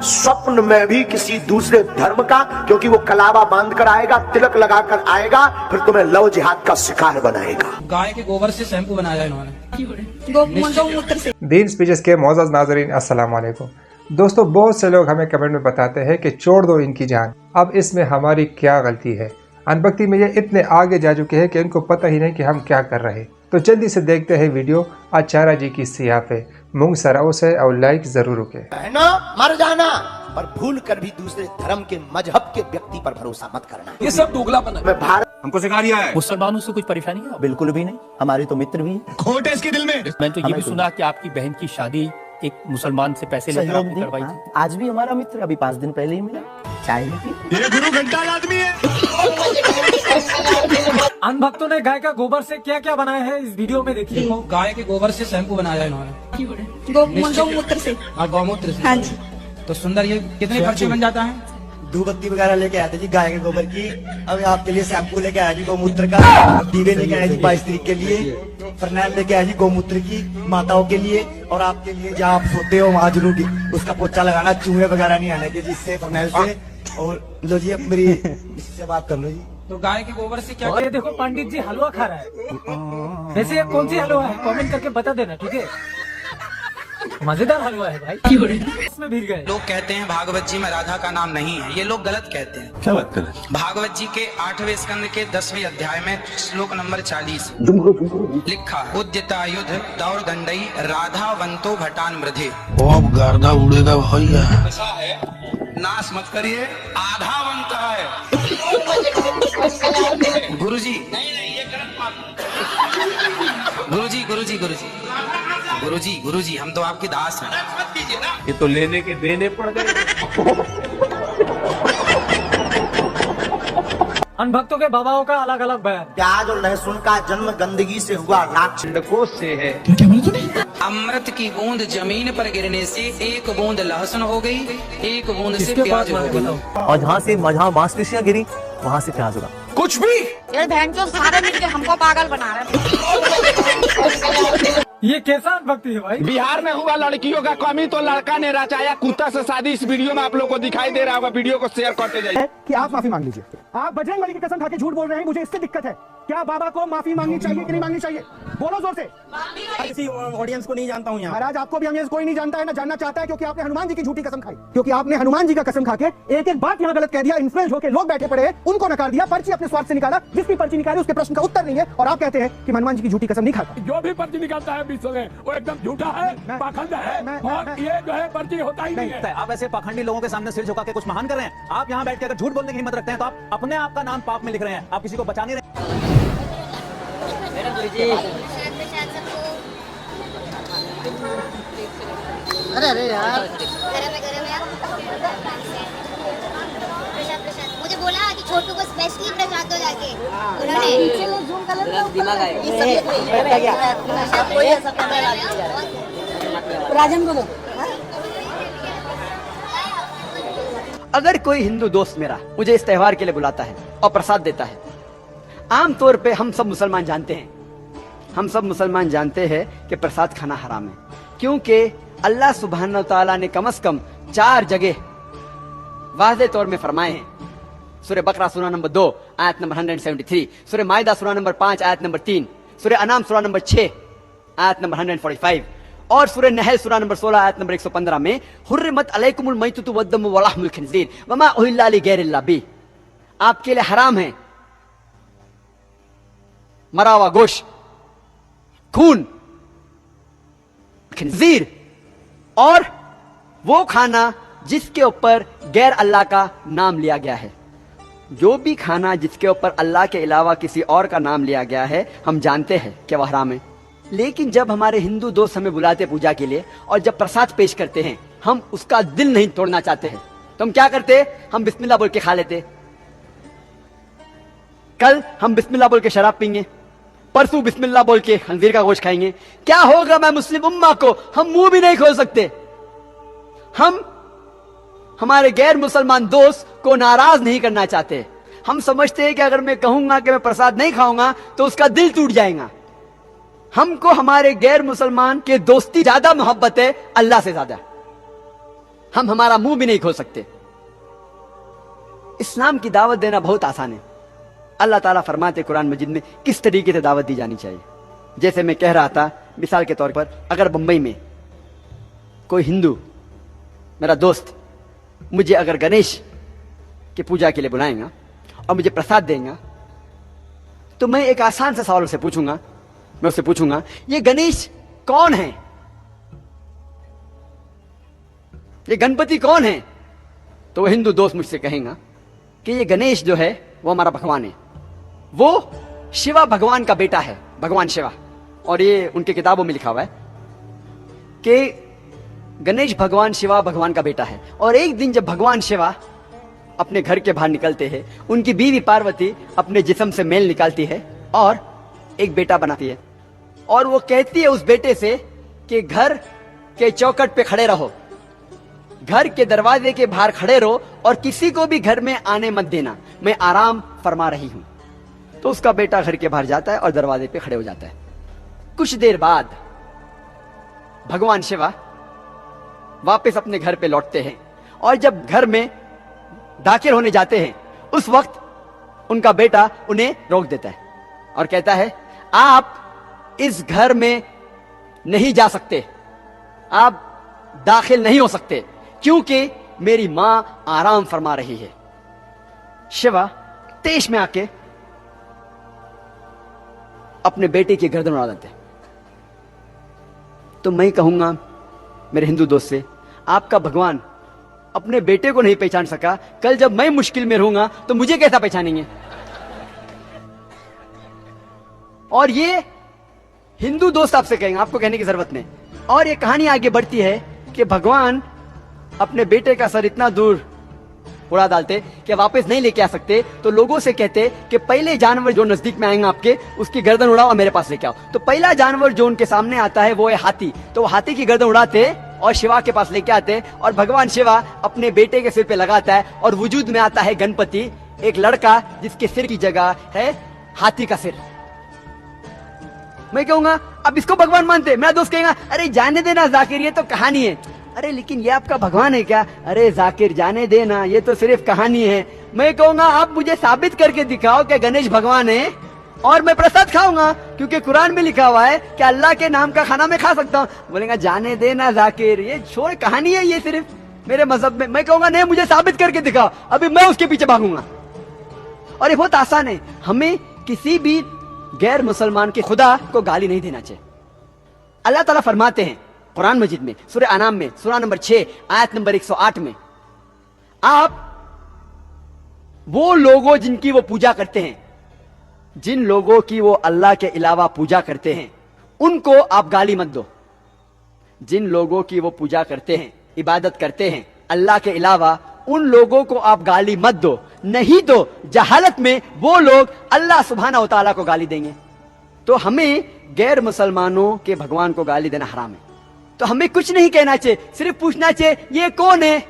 स्वप्न में भी किसी दूसरे धर्म का, क्योंकि वो कलावा बांध कर आएगा, तिलक लगा कर आएगा, फिर तुम्हें लव जिहाद का शिकार बनाएगा। गाय के गोबर से शैम्पू बनाया इन्होंने, गौमूत्र से। दीन स्पीचेस के मौजूद नाजरीन अस्सलाम वालेकुम। दोस्तों, बहुत से लोग हमें कमेंट में बताते हैं कि छोड़ दो इनकी जान, अब इसमें हमारी क्या गलती है। अनभक्ति में ये इतने आगे जा चुके हैं कि इनको पता ही नहीं कि हम क्या कर रहे हैं। तो जल्दी से देखते हैं वीडियो आचार्य जी की सिया पे। मूंग सराओ से और लाइक जरूर रुके। मर जाना, पर भूल कर भी दूसरे धर्म के मजहब के व्यक्ति पर भरोसा मत करना। ये सब दोगलापन है। मैं भारत हमको सिखा दिया है। मुसलमानों से कुछ परेशानी है? बिल्कुल भी नहीं, हमारे तो मित्र भी हैं। खोट है इसके दिल में। मैंने तो ये भी सुना कि आपकी बहन की शादी एक मुसलमान से पैसे लेकर आपने करवाई थी। आज भी हमारा मित्र अभी 5 दिन पहले ही मिला, चाय भी पी। ये गुरु घंटाल आदमी है। अनभक्तों ने गाय का गोबर से क्या क्या बनाया है इस वीडियो में देखिए। गाय के गोबर से शैम्पू बनाया इन्होंने, गौमूत्र से। और गौमूत्र से। हाँ जी। तो सुंदर, ये कितने खर्चे बन जाता है? धूपबत्ती वगैरह लेके आए थे जी गाय के गोबर की। अब आपके लिए शैम्पू लेके आया जी गौमूत्र का। दीवे लेके आए जी 22 तारीख के लिए। फरनैल लेके आया जी गौमूत्र की माताओं के लिए, और आपके लिए जहाँ आप सोते हो वहाँ जरूर उसका पोछा लगाना, चूहे वगैरह नहीं आने के जिससे फरनैल से। और लो जी, अब मेरी इससे बात कर लो जी। तो गाय के गोबर से क्या? ये देखो पंडित जी हलवा खा रहा है। वैसे ये कौन सी हलवा है, कमेंट करके बता देना, ठीक है? मजेदार हलवा है भाई। इसमें भीग गए। लोग कहते हैं भागवत जी में राधा का नाम नहीं है, ये लोग गलत कहते हैं। क्या बात कर रहे हैं? भागवत जी के 8वें स्कंद के 10वें अध्याय में श्लोक नंबर 40 लिखा, उद्यता युद्ध दौड़ दंडई राधा वंतो भटान मृधे। अब गर्दा उड़ेगा भैया। ऐसा है, नाश मत करिए, आधा बनता है। गुरुजी नहीं नहीं, ये गलत बात। गुरुजी गुरुजी गुरुजी गुरुजी गुरुजी, हम तो आपके दास हैं। ये तो लेने के देने पड़ गए। अनभक्तों के बाबाओं का अलग अलग बयान। प्याज और लहसुन का जन्म गंदगी से हुआ, राक्षसों से है। अमृत की बूंद जमीन पर गिरने से एक बूंद लहसुन हो गई, एक बूंद से प्याज हो गई। और जहाँ मांसपेशियां गिरी वहाँ से प्याज होगा। कुछ भी ये बहन जो सारे मिलके हमको पागल बना रहे हैं। ये कैसा अनभक्ति है भाई? बिहार में हुआ लड़कियों का कमी तो लड़का ने रचाया कुत्ता से शादी। इस वीडियो में आप लोग को दिखाई दे रहा होगा, वीडियो को शेयर करते जाइए। कि आप माफी मांग लीजिए। आप बजरंगबली की कसम खा के झूठ बोल रहे हैं, मुझे इससे दिक्कत है। क्या बाबा को माफी मांगनी चाहिए कि नहीं मांगनी चाहिए? बोलो जोर से। किसी ऑडियंस को नहीं जानता हूँ यहाँ। महाराज, आपको भी ऑडियंस कोई नहीं जानता है, ना जानना चाहता है, क्योंकि आपने हनुमान जी की झूठी कसम खाई। क्योंकि आपने हनुमान जी का कसम खा के एक एक बात यहाँ गलत कह दिया। इन्फ्लुएंस होकर लोग बैठे पड़े, उनको नकार दिया, पर्ची अपने स्वार्थ से निकाला। जिसकी पर्ची निकाली उसके प्रश्न का उत्तर नहीं है, और आप कहते हैं कि हनुमान जी की झूठी कसम नहीं खाता। जो भी पर्ची निकालता है विश्व में वो एकदम झूठा है, पाखंड है, और ये जो है पर्ची होता ही नहीं है। आप ऐसे पाखंडी लोगों के सामने सिर झुका के कुछ महान कर रहे हैं। आप यहाँ बैठ के अगर झूठ बोलने की हिम्मत रखते हैं तो आप अपने आप का नाम पाप में लिख रहे हैं। आप किसी को बचा नहीं रहे। अरे यार, मुझे बोला कि छोटू को स्पेशली प्रसाद दो जाके। राजन को दो। अगर कोई हिंदू दोस्त मेरा मुझे इस त्योहार के लिए बुलाता है और प्रसाद देता है, आमतौर पे हम सब मुसलमान जानते हैं कि प्रसाद खाना हराम है। क्योंकि अल्लाह सुब्हानहू तआला ने कम से कम 4 जगह वाज़ेह तौर में फरमाए हैं। सूरह बकरा सूरा नंबर 2 आयत नंबर 173, सूरह माइदा सूरा नंबर 5 आयत नंबर 3, सूरह अनाम सूरा नंबर 6 आयत नंबर 145, और सूरह नहल सूरा नंबर 16 आयत नंबर 115 में हुर्रिमत अलैकुमुल मैततु वद्दमु वलहमुल खिंज़ीर वमा उहिल्ला लिगैरिल्लाह बिह, आपके लिए हराम है मरा हुआ गोश्त, खून, खिंजीर और वो खाना जिसके ऊपर गैर अल्लाह का नाम लिया गया है। जो भी खाना जिसके ऊपर अल्लाह के अलावा किसी और का नाम लिया गया है, हम जानते हैं कि वह हराम है। लेकिन जब हमारे हिंदू दोस्त हमें बुलाते पूजा के लिए और जब प्रसाद पेश करते हैं, हम उसका दिल नहीं तोड़ना चाहते हैं, तो हम क्या करते? हम बिस्मिल्लाह बोल के खा लेते। कल हम बिस्मिल्लाह बोल के शराब पीएंगे, परसों बिस्मिल्लाह बोल के खंजीर का गोश्त खाएंगे। क्या होगा? मैं मुस्लिम उम्मा को हम मुंह भी नहीं खोल सकते। हम हमारे गैर मुसलमान दोस्त को नाराज नहीं करना चाहते। हम समझते हैं कि अगर मैं कहूंगा कि मैं प्रसाद नहीं खाऊंगा तो उसका दिल टूट जाएगा। हमको हमारे गैर मुसलमान के दोस्ती ज्यादा मोहब्बत है अल्लाह से ज्यादा। हम हमारा मुंह भी नहीं खोल सकते। इस्लाम की दावत देना बहुत आसान है। अल्लाह ताला फरमाते कुरान मजीद में किस तरीके से दावत दी जानी चाहिए। जैसे मैं कह रहा था, मिसाल के तौर पर अगर बंबई में कोई हिंदू मेरा दोस्त मुझे अगर गणेश की पूजा के लिए बुलाएगा और मुझे प्रसाद देगा, तो मैं एक आसान सा सवाल उससे पूछूंगा। मैं उससे पूछूंगा, ये गणेश कौन है? ये गणपति कौन है? तो वो हिंदू दोस्त मुझसे कहेगा कि ये गणेश जो है वो हमारा भगवान है, वो शिवा भगवान का बेटा है, भगवान शिवा। और ये उनकी किताबों में लिखा हुआ है कि गणेश भगवान शिवा भगवान का बेटा है। और एक दिन जब भगवान शिवा अपने घर के बाहर निकलते हैं, उनकी बीवी पार्वती अपने जिस्म से मेल निकालती है और एक बेटा बनाती है। और वो कहती है उस बेटे से कि घर के चौखट पे खड़े रहो, घर के दरवाजे के बाहर खड़े रहो और किसी को भी घर में आने मत देना, मैं आराम फरमा रही हूं। तो उसका बेटा घर के बाहर जाता है और दरवाजे पे खड़े हो जाता है। कुछ देर बाद भगवान शिवा वापस अपने घर पे लौटते हैं और जब घर में दाखिल होने जाते हैं, उस वक्त उनका बेटा उन्हें रोक देता है और कहता है, आप इस घर में नहीं जा सकते, आप दाखिल नहीं हो सकते, क्योंकि मेरी मां आराम फरमा रही है। शिवा तेज में आके अपने बेटे की गर्दन उड़ा देते। तो मैं कहूंगा मेरे हिंदू दोस्त से, आपका भगवान अपने बेटे को नहीं पहचान सका, कल जब मैं मुश्किल में रहूंगा तो मुझे कैसा पहचानेंगे? और ये हिंदू दोस्त आपसे कहेंगे, आपको कहने की जरूरत नहीं। और ये कहानी आगे बढ़ती है कि भगवान अपने बेटे का सर इतना दूर उड़ा डालते कि वापस नहीं लेके आ सकते, तो लोगों से कहते कि पहले जानवर जो नजदीक में आएंगे आपके, उसकी गर्दन उड़ाओ और मेरे पास लेके आओ। तो पहला जानवर जो उनके सामने आता है वो है हाथी। तो वो हाथी की गर्दन उड़ाते और शिवा के पास लेके आते और भगवान शिवा अपने बेटे के सिर पे लगाता है और वजूद में आता है गणपति, एक लड़का जिसके सिर की जगह है हाथी का सिर। मैं कहूंगा अब इसको भगवान मानते? मेरा दोस्त कहेगा, अरे जाने देना जाकिर, ये तो कहानी है। अरे लेकिन ये आपका भगवान है क्या? अरे जाकिर जाने देना, ये तो सिर्फ कहानी है। मैं कहूंगा आप मुझे साबित करके दिखाओ कि गणेश भगवान है और मैं प्रसाद खाऊंगा, क्योंकि कुरान में लिखा हुआ है कि अल्लाह के नाम का खाना मैं खा सकता हूँ। बोलेगा जाने देना जाकिर, ये छोड़, कहानी है ये सिर्फ मेरे मजहब में। मैं कहूंगा नहीं, मुझे साबित करके दिखाओ, अभी मैं उसके पीछे भागूंगा। और ये बहुत आसान है, हमें किसी भी गैर मुसलमान के खुदा को गाली नहीं देना चाहिए। अल्लाह ताला फरमाते हैं कुरान मजीद में, सूरह अनाम में, सूरह नंबर 6 आयत नंबर 108 में, आप वो लोगों जिनकी वो पूजा करते हैं, जिन लोगों की वो अल्लाह के अलावा पूजा करते हैं, उनको आप गाली मत दो। जिन लोगों की वो पूजा करते हैं, इबादत करते हैं अल्लाह के अलावा, उन लोगों को आप गाली मत दो, नहीं तो जहालत में वो लोग अल्लाह सुब्हानहू व तआला को गाली देंगे। तो हमें गैर मुसलमानों के भगवान को गाली देना हराम है। तो हमें कुछ नहीं कहना चाहिए, सिर्फ पूछना चाहिए ये कौन है,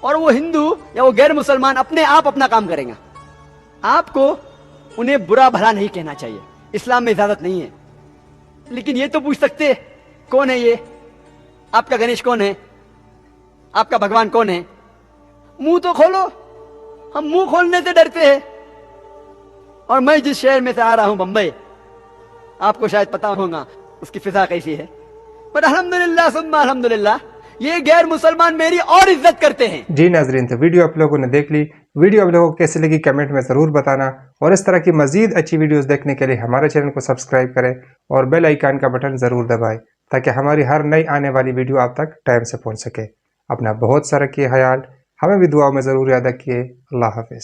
और वो हिंदू या वो गैर मुसलमान अपने आप अपना काम करेंगे। आपको उन्हें बुरा भला नहीं कहना चाहिए, इस्लाम में इजाजत नहीं है। लेकिन ये तो पूछ सकते कौन है ये, आपका गणेश कौन है, आपका भगवान कौन है? मुंह तो खोलो। हम मुंह खोलने से डरते हैं। और मैं जिस शहर में से आ रहा हूं, बंबई, आपको शायद पता होगा उसकी फिजा कैसी है, पर अल्हम्दुलिल्लाह सुम्मा अल्हम्दुलिल्लाह, ये गैर मुसलमान मेरी और इज्जत करते हैं। जी नाजरीन, तो वीडियो आप लोगों ने देख ली। वीडियो आप लोगों को कैसी लगी कमेंट में ज़रूर बताना, और इस तरह की मजीद अच्छी वीडियोस देखने के लिए हमारे चैनल को सब्सक्राइब करें और बेल आइकन का बटन ज़रूर दबाएं, ताकि हमारी हर नई आने वाली वीडियो आप तक टाइम से पहुंच सके। अपना बहुत सारा रखिए ख्याल, हमें भी दुआ में ज़रूर याद रखिए। अल्लाह हाफिज़।